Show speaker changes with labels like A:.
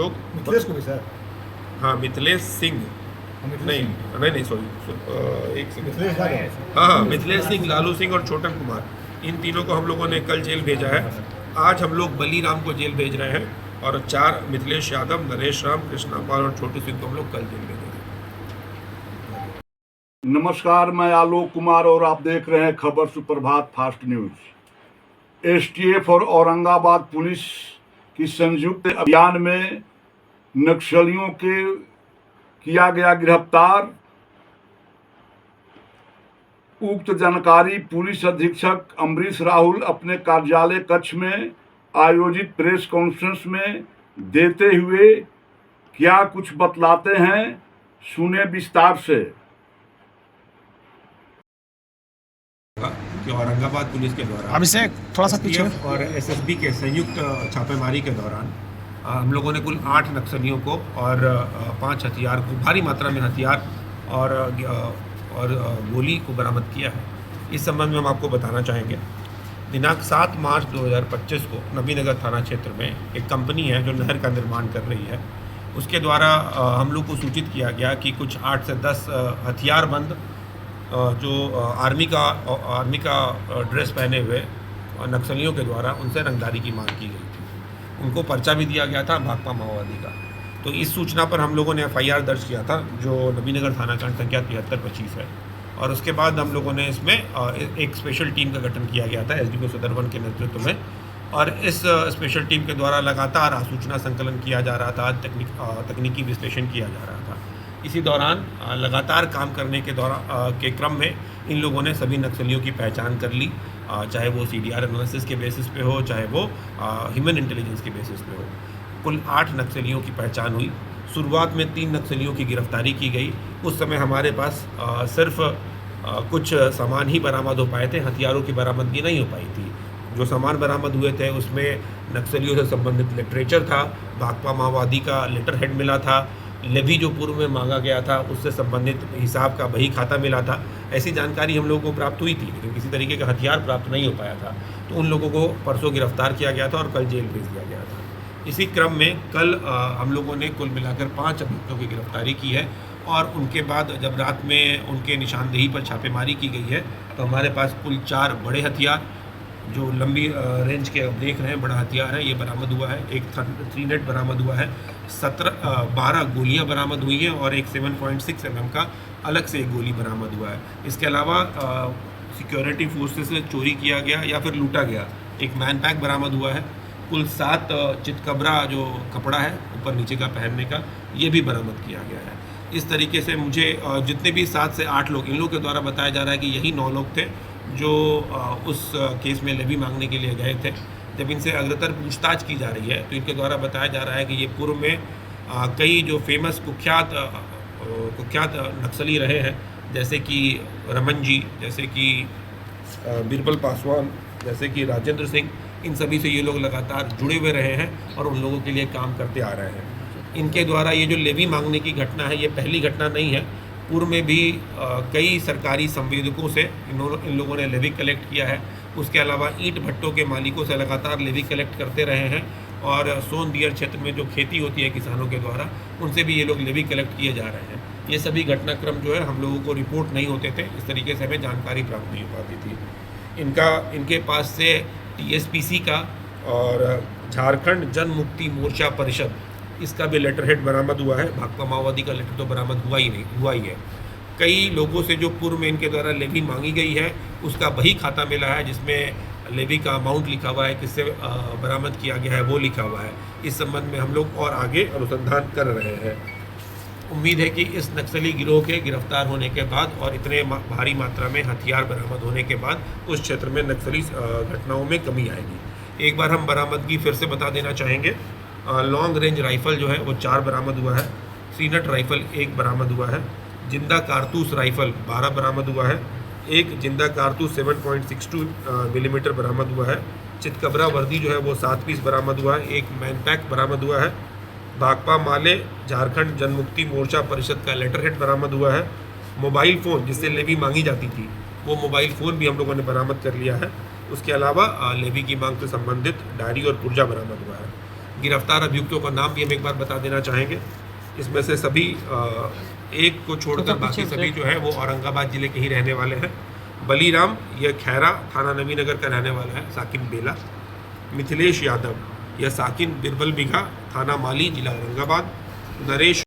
A: लोग
B: मिथिलेश को भी सर।
A: हाँ, मिथिलेश सिंह नहीं नहीं नहीं सॉरी, एक सेकंड।
B: मिथिलेश यादव।
A: हाँ, मिथिलेश सिंह, लालू सिंह और छोटन कुमार, इन तीनों को हम लोगों ने कल जेल भेजा है। आज हम लोग बलीराम को जेल भेज रहे हैं और 4 मिथिलेश यादव, नरेश राम, कृष्णा पाल और छोटू सिंह को हम लोग कल जेल भेजेंगे।
C: नमस्कार, मैं आलोक कुमार और आप देख रहे हैं खबर सुप्रभात फास्ट न्यूज। एसटीएफ और औरंगाबाद पुलिस की संयुक्त अभियान में नक्सलियों के किया गया गिरफ्तार। उक्त जानकारी पुलिस अधीक्षक अमरीश राहुल अपने कार्यालय कक्ष में आयोजित प्रेस कॉन्फ्रेंस में देते हुए क्या कुछ बतलाते हैं, सुने विस्तार से।
A: कि औरंगाबाद पुलिस के द्वारा
D: अभिषेक थोड़ा सा पीछे
A: STF और एसएसबी के संयुक्त छापेमारी के दौरान हम लोगों ने कुल 8 नक्सलियों को और 5 हथियार को, भारी मात्रा में हथियार और गोली को बरामद किया है। इस संबंध में हम आपको बताना चाहेंगे, दिनांक 7 मार्च 2025 को नबीनगर थाना क्षेत्र में एक कंपनी है जो नहर का निर्माण कर रही है, उसके द्वारा हम लोग को सूचित किया गया कि कुछ 8 से 10 हथियारबंद जो आर्मी का ड्रेस पहने हुए नक्सलियों के द्वारा उनसे रंगदारी की मांग की गई थी। उनको पर्चा भी दिया गया था भाकपा माओवादी का। तो इस सूचना पर हम लोगों ने FIR दर्ज किया था, जो नबीनगर थाना कांड संख्या 7325 है। और उसके बाद हम लोगों ने इसमें एक स्पेशल टीम का गठन किया गया था SDPO सदर 1 के नेतृत्व में। और इस स्पेशल टीम के द्वारा लगातार सूचना संकलन किया जा रहा था, तकनीकी विश्लेषण किया जा रहा था। इसी दौरान लगातार काम करने के क्रम में इन लोगों ने सभी नक्सलियों की पहचान कर ली, चाहे वो CDR एनालिसिस के बेसिस पे हो, चाहे वो ह्यूमन इंटेलिजेंस के बेसिस पे हो। कुल 8 नक्सलियों की पहचान हुई। शुरुआत में 3 नक्सलियों की गिरफ्तारी की गई। उस समय हमारे पास सिर्फ कुछ सामान ही बरामद हो पाए थे, हथियारों की बरामदगी नहीं हो पाई थी। जो सामान बरामद हुए थे उसमें नक्सलियों से संबंधित लिटरेचर था, भाकपा माओवादी का लेटर हेड मिला था, लेवी जो पूर्व में मांगा गया था उससे संबंधित हिसाब का बही खाता मिला था। ऐसी जानकारी हम लोगों को प्राप्त हुई थी, लेकिन किसी तरीके का हथियार प्राप्त नहीं हो पाया था। तो उन लोगों को परसों गिरफ्तार किया गया था और कल जेल भेज दिया गया था। इसी क्रम में कल हम लोगों ने कुल मिलाकर 5 अभियुक्तों की गिरफ्तारी की है। और उनके बाद जब रात में उनके निशानदेही पर छापेमारी की गई है तो हमारे पास कुल 4 बड़े हथियार जो लंबी रेंज के अब देख रहे हैं बड़ा हथियार है, ये बरामद हुआ है। एक 3 नेट बरामद हुआ है, 12 गोलियां बरामद हुई हैं और एक 7.6 mm का अलग से एक गोली बरामद हुआ है। इसके अलावा सिक्योरिटी फोर्सेस से चोरी किया गया या फिर लूटा गया एक मैन पैक बरामद हुआ है। कुल 7 चितकबरा जो कपड़ा है ऊपर नीचे का पहनने का, ये भी बरामद किया गया है। इस तरीके से मुझे जितने भी 7 से 8 लोग, इन लोगों के द्वारा बताया जा रहा है कि यही 9 लोग थे जो उस केस में लेवी मांगने के लिए गए थे। जब इनसे अग्रतर पूछताछ की जा रही है तो इनके द्वारा बताया जा रहा है कि ये पूर्व में कई जो फेमस कुख्यात नक्सली रहे हैं, जैसे कि रमन जी, जैसे कि बीरबल पासवान, जैसे कि राजेंद्र सिंह, इन सभी से ये लोग लगातार जुड़े हुए रहे हैं और उन लोगों के लिए काम करते आ रहे हैं। इनके द्वारा ये जो लेवी मांगने की घटना है, ये पहली घटना नहीं है। पूर्व में भी कई सरकारी संवेदकों से इन लोगों ने लेवी कलेक्ट किया है। उसके अलावा ईंट भट्टों के मालिकों से लगातार लेवी कलेक्ट करते रहे हैं और सोन दियर क्षेत्र में जो खेती होती है किसानों के द्वारा, उनसे भी ये लोग लेवी कलेक्ट किए जा रहे हैं। ये सभी घटनाक्रम जो है हम लोगों को रिपोर्ट नहीं होते थे, इस तरीके से हमें जानकारी प्राप्त नहीं हो पाती थी। इनके पास से TSPC का और झारखंड जन मुक्ति मोर्चा परिषद, इसका भी लेटर हेड बरामद हुआ है। भाकपा माओवादी का लेटर तो बरामद हुआ ही है। कई लोगों से जो पूर्व में इनके द्वारा लेवी मांगी गई है उसका बही खाता मिला है, जिसमें लेवी का अमाउंट लिखा हुआ है, किससे बरामद किया गया है वो लिखा हुआ है। इस संबंध में हम लोग और आगे अनुसंधान कर रहे हैं। उम्मीद है कि इस नक्सली गिरोह के गिरफ्तार होने के बाद और इतने भारी मात्रा में हथियार बरामद होने के बाद उस क्षेत्र में नक्सली घटनाओं में कमी आएगी। एक बार हम बरामदगी फिर से बता देना चाहेंगे। लॉन्ग रेंज राइफ़ल जो है वो 4 बरामद हुआ है, 3 नट राइफ़ल 1 बरामद हुआ है, जिंदा कारतूस राइफ़ल 12 बरामद हुआ है, एक जिंदा कारतूस 7.62 मिलीमीटर बरामद हुआ है, चितकबरा वर्दी जो है वो 7 पीस बरामद हुआ है, एक मैन पैक बरामद हुआ है, भाकपा माले झारखंड जनमुक्ति मोर्चा परिषद का लेटर हेड बरामद हुआ है, मोबाइल फ़ोन जिससे लेवी मांगी जाती थी वो मोबाइल फ़ोन भी हम लोगों ने बरामद कर लिया है। उसके अलावा लेवी की मांग से संबंधित डायरी और पुर्जा बरामद हुआ है। गिरफ्तार अभियुक्तों का नाम भी हम एक बार बता देना चाहेंगे। इसमें से सभी एक को छोड़कर बाकी सभी जो है वो औरंगाबाद ज़िले के ही रहने वाले हैं। बलीराम यह खैरा थाना नवीनगर का रहने वाला है, साकिन बेला। मिथिलेश यादव यह साकिन बिरबल बिघा थाना माली जिला औरंगाबाद। नरेश